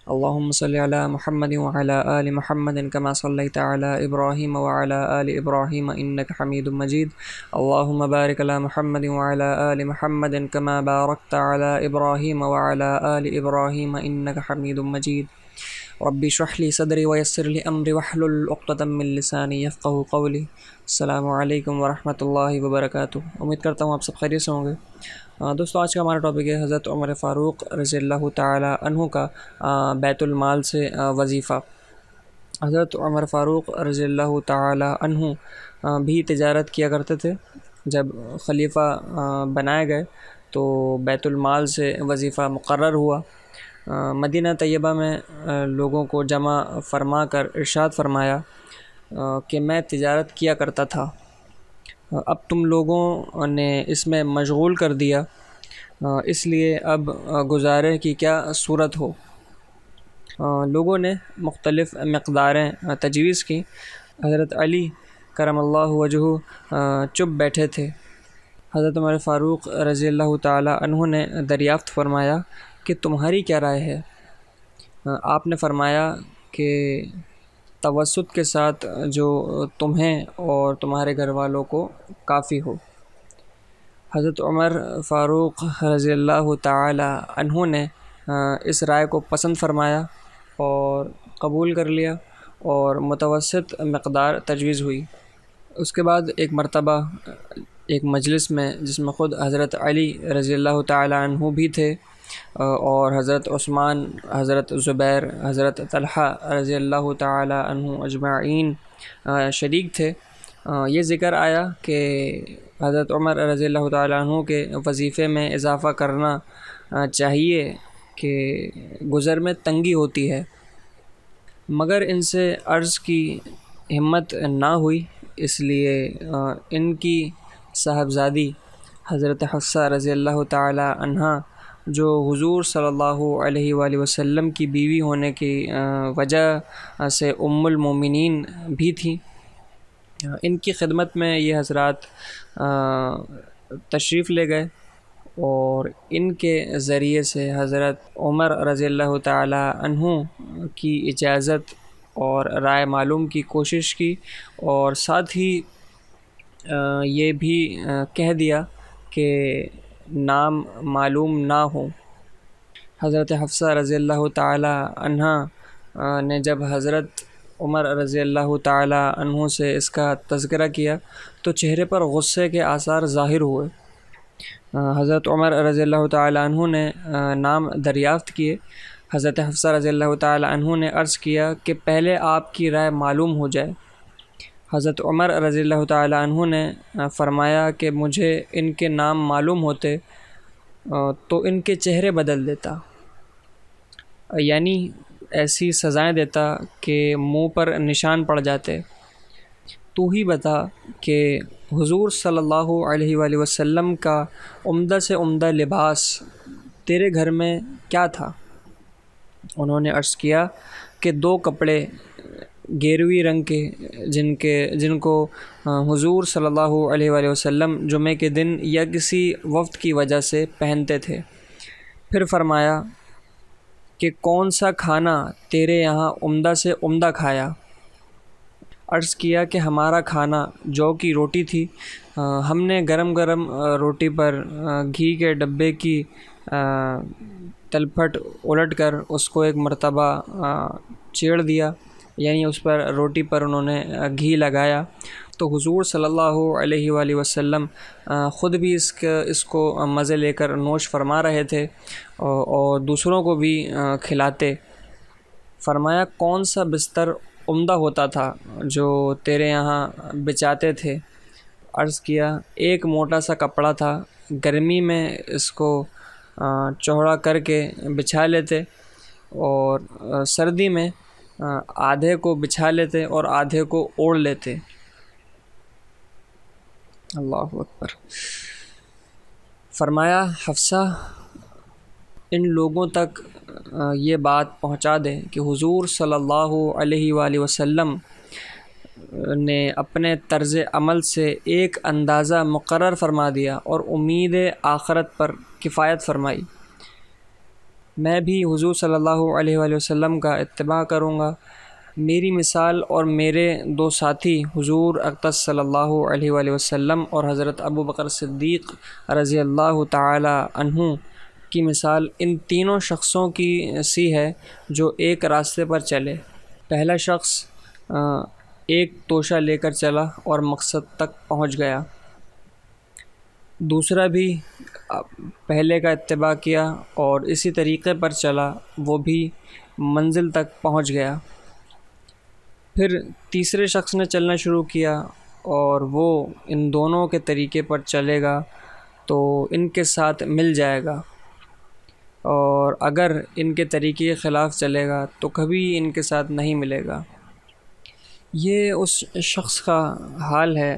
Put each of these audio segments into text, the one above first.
اللهم صل على محمد وعلى آل محمد كما صليت على إبراهيم وعلى آل إبراهيم إنك حميد مجيد. اللهم بارك على محمد وعلى آل محمد كما باركت على إبراهيم وعلى آل إبراهيم إنك حميد مجيد. ربي اشرح لي صدري ويسر لي أمري واحلل عقدة من لساني يفقهوا قولي. السلام علیکم ورحمۃ اللہ وبرکاتہ. امید کرتا ہوں آپ سب خیریت سے ہوں گے. دوستو، آج کا ہمارا ٹاپک ہے حضرت عمر فاروق رضی اللہ تعالی عنہ کا بیت المال سے وظیفہ. حضرت عمر فاروق رضی اللہ تعالی عنہ بھی تجارت کیا کرتے تھے. جب خلیفہ بنائے گئے تو بیت المال سے وظیفہ مقرر ہوا. مدینہ طیبہ میں لوگوں کو جمع فرما کر ارشاد فرمایا کہ میں تجارت کیا کرتا تھا، اب تم لوگوں نے اس میں مشغول کر دیا، اس لیے اب گزارے کی کیا صورت ہو. لوگوں نے مختلف مقداریں تجویز کی. حضرت علی کرم اللہ وجہہ چپ بیٹھے تھے. حضرت عمر فاروق رضی اللہ تعالی عنہ نے دریافت فرمایا کہ تمہاری کیا رائے ہے؟ آپ نے فرمایا کہ توسط کے ساتھ جو تمہیں اور تمہارے گھر والوں کو کافی ہو. حضرت عمر فاروق رضی اللہ تعالی عنہ نے اس رائے کو پسند فرمایا اور قبول کر لیا اور متوسط مقدار تجویز ہوئی. اس کے بعد ایک مرتبہ ایک مجلس میں، جس میں خود حضرت علی رضی اللہ تعالی عنہ بھی تھے اور حضرت عثمان، حضرت زبیر، حضرت طلحہ رضی اللہ تعالی عنہ اجمعین شریک تھے، یہ ذکر آیا کہ حضرت عمر رضی اللہ تعالی عنہ کے وظیفے میں اضافہ کرنا چاہیے کہ گزر میں تنگی ہوتی ہے. مگر ان سے عرض کی ہمت نہ ہوئی، اس لیے ان کی صاحبزادی حضرت حفصہ رضی اللہ تعالی عنہ، جو حضور صلی اللہ علیہ وآلہ وسلم کی بیوی ہونے کی وجہ سے ام المومنین بھی تھیں، ان کی خدمت میں یہ حضرات تشریف لے گئے اور ان کے ذریعے سے حضرت عمر رضی اللہ تعالی عنہ کی اجازت اور رائے معلوم کی کوشش کی، اور ساتھ ہی یہ بھی کہہ دیا کہ نام معلوم نہ ہو. حضرت حفصہ رضی اللہ تعالی عنہ نے جب حضرت عمر رضی اللہ تعالی عنہ سے اس کا تذکرہ کیا تو چہرے پر غصے کے آثار ظاہر ہوئے. حضرت عمر رضی اللہ تعالی عنہ نے نام دریافت کیے. حضرت حفصہ رضی اللہ تعالی عنہ نے عرض کیا کہ پہلے آپ کی رائے معلوم ہو جائے. حضرت عمر رضی اللہ تعالی عنہ نے فرمایا کہ مجھے ان کے نام معلوم ہوتے تو ان کے چہرے بدل دیتا، یعنی ایسی سزائیں دیتا کہ منہ پر نشان پڑ جاتے. تو ہی بتا کہ حضور صلی اللہ علیہ وآلہ وسلم کا عمدہ سے عمدہ لباس تیرے گھر میں کیا تھا؟ انہوں نے عرض کیا کہ 2 کپڑے گیروی رنگ کے جن کو حضور صلی اللہ علیہ وآلہ وسلم جمعے کے دن یا کسی وفد کی وجہ سے پہنتے تھے. پھر فرمایا کہ کون سا کھانا تیرے یہاں عمدہ سے عمدہ کھایا؟ عرض کیا کہ ہمارا کھانا جو کی روٹی تھی. ہم نے گرم گرم روٹی پر گھی کے ڈبے کی تلپھٹ الٹ کر اس کو ایک مرتبہ چیڑ دیا، یعنی اس پر روٹی پر انہوں نے گھی لگایا. تو حضور صلی اللہ علیہ وآلہ وسلم خود بھی اس کو مزے لے کر نوش فرما رہے تھے اور دوسروں کو بھی کھلاتے. فرمایا کون سا بستر عمدہ ہوتا تھا جو تیرے یہاں بچاتے تھے؟ عرض کیا ایک موٹا سا کپڑا تھا، گرمی میں اس کو چوڑا کر کے بچھا لیتے اور سردی میں آدھے کو بچھا لیتے اور آدھے کو اوڑھ لیتے. اللہ اکبر. فرمایا حفصہ ان لوگوں تک یہ بات پہنچا دے کہ حضور صلی اللہ علیہ وآلہ وسلم نے اپنے طرز عمل سے ایک اندازہ مقرر فرما دیا اور امید آخرت پر کفایت فرمائی. میں بھی حضور صلی اللہ علیہ وآلہ وسلم کا اتباع کروں گا۔ میری مثال اور میرے دو ساتھی حضور اقدس صلی اللہ علیہ وآلہ وسلم اور حضرت ابو بکر صدیق رضی اللہ تعالی عنہ کی مثال ان تینوں شخصوں کی سی ہے جو ایک راستے پر چلے۔ پہلا شخص ایک توشہ لے کر چلا اور مقصد تک پہنچ گیا، دوسرا بھی پہلے کا اتباع کیا اور اسی طریقے پر چلا، وہ بھی منزل تک پہنچ گیا۔ پھر تیسرے شخص نے چلنا شروع کیا اور وہ ان دونوں کے طریقے پر چلے گا تو ان کے ساتھ مل جائے گا، اور اگر ان کے طریقے کے خلاف چلے گا تو کبھی ان کے ساتھ نہیں ملے گا۔ یہ اس شخص کا حال ہے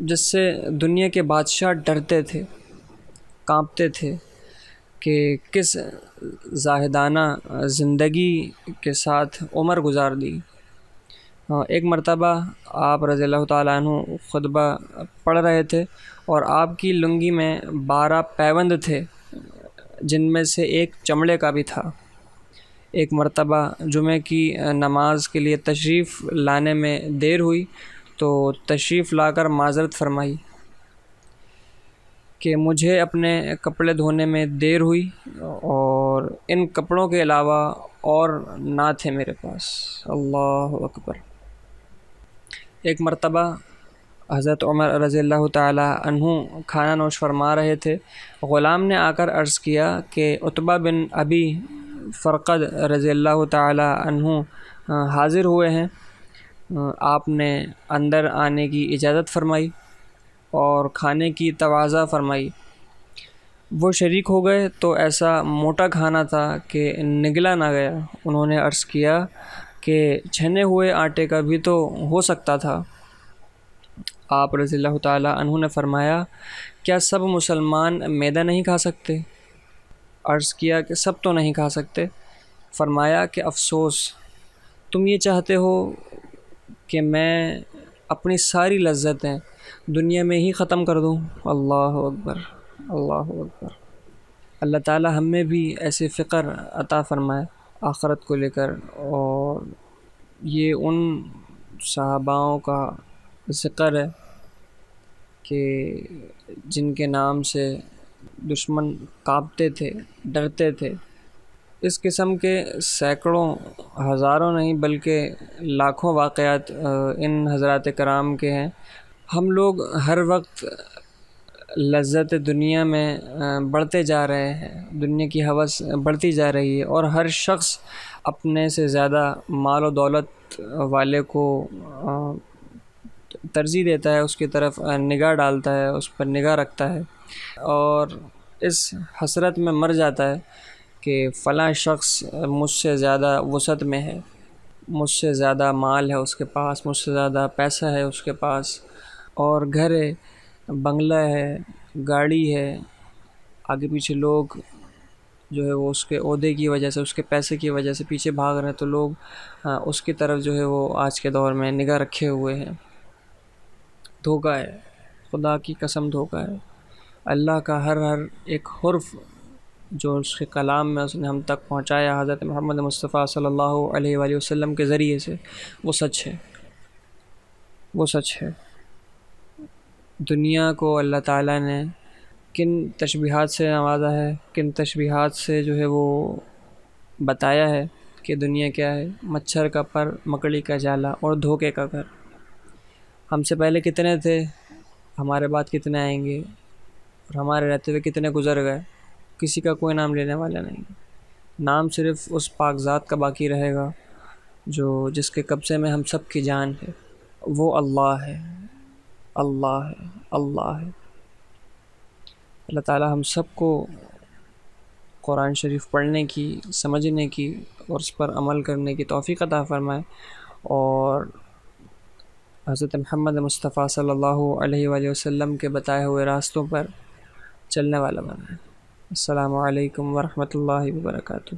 جس سے دنیا کے بادشاہ ڈرتے تھے، کانپتے تھے کہ کس زاہدانہ زندگی کے ساتھ عمر گزار دی۔ ایک مرتبہ آپ رضی اللہ تعالیٰ عنہ خطبہ پڑھ رہے تھے اور آپ کی لنگی میں 12 پیوند تھے، جن میں سے ایک چمڑے کا بھی تھا۔ ایک مرتبہ جمعہ کی نماز کے لیے تشریف لانے میں دیر ہوئی تو تشریف لا کر معذرت فرمائی کہ مجھے اپنے کپڑے دھونے میں دیر ہوئی اور ان کپڑوں کے علاوہ اور نہ تھے میرے پاس۔ اللہ اکبر۔ ایک مرتبہ حضرت عمر رضی اللہ تعالی عنہ کھانا نوش فرما رہے تھے، غلام نے آ کر عرض کیا کہ عتبہ بن ابی فرقد رضی اللہ تعالی عنہ حاضر ہوئے ہیں۔ آپ نے اندر آنے کی اجازت فرمائی اور کھانے کی تواضع فرمائی۔ وہ شریک ہو گئے تو ایسا موٹا کھانا تھا کہ نگلا نہ گیا۔ انہوں نے عرض کیا کہ چھنے ہوئے آٹے کا بھی تو ہو سکتا تھا۔ آپ رضی اللہ تعالی عنہ نے فرمایا، کیا سب مسلمان میدا نہیں کھا سکتے؟ عرض کیا کہ سب تو نہیں کھا سکتے۔ فرمایا کہ افسوس، تم یہ چاہتے ہو کہ میں اپنی ساری لذتیں دنیا میں ہی ختم کر دوں۔ اللہ اکبر، اللہ اکبر۔ اللہ تعالی ہم میں بھی ایسی فکر عطا فرمائے آخرت کو لے کر، اور یہ ان صحاباؤں کا ذکر ہے کہ جن کے نام سے دشمن کانپتے تھے، ڈرتے تھے۔ اس قسم کے سینکڑوں، ہزاروں نہیں بلکہ لاکھوں واقعات ان حضرات کرام کے ہیں۔ ہم لوگ ہر وقت لذت دنیا میں بڑھتے جا رہے ہیں، دنیا کی ہوس بڑھتی جا رہی ہے، اور ہر شخص اپنے سے زیادہ مال و دولت والے کو ترجیح دیتا ہے، اس کی طرف نگاہ ڈالتا ہے، اس پر نگاہ رکھتا ہے، اور اس حسرت میں مر جاتا ہے کہ فلاں شخص مجھ سے زیادہ وسعت میں ہے، مجھ سے زیادہ مال ہے اس کے پاس، مجھ سے زیادہ پیسہ ہے اس کے پاس، اور گھر ہے، بنگلہ ہے، گاڑی ہے، آگے پیچھے لوگ جو ہے وہ اس کے عہدے کی وجہ سے، اس کے پیسے کی وجہ سے پیچھے بھاگ رہے ہیں، تو لوگ اس کی طرف جو ہے وہ آج کے دور میں نگاہ رکھے ہوئے ہیں۔ دھوکہ ہے، خدا کی قسم دھوکہ ہے۔ اللہ کا ہر ایک حرف جو اس کے کلام میں اس نے ہم تک پہنچایا حضرت محمد مصطفیٰ صلی اللہ علیہ وآلہ وسلم کے ذریعے سے، وہ سچ ہے، وہ سچ ہے۔ دنیا کو اللہ تعالیٰ نے کن تشبیہات سے نوازا ہے، کن تشبیہات سے جو ہے وہ بتایا ہے کہ دنیا کیا ہے، مچھر کا پر، مکڑی کا جالا اور دھوکے کا گھر۔ ہم سے پہلے کتنے تھے، ہمارے بعد کتنے آئیں گے، اور ہمارے رہتے ہوئے کتنے گزر گئے، کسی کا کوئی نام لینے والا نہیں۔ نام صرف اس پاک ذات کا باقی رہے گا جو جس کے قبضے میں ہم سب کی جان ہے، وہ اللہ ہے، اللہ ہے، اللہ ہے۔ اللہ تعالی ہم سب کو قرآن شریف پڑھنے کی، سمجھنے کی اور اس پر عمل کرنے کی توفیق عطا فرمائے، اور حضرت محمد مصطفیٰ صلی اللہ علیہ وآلہ وسلم کے بتائے ہوئے راستوں پر چلنے والا بنائے۔ السلام علیکم ورحمۃ اللہ وبرکاتہ۔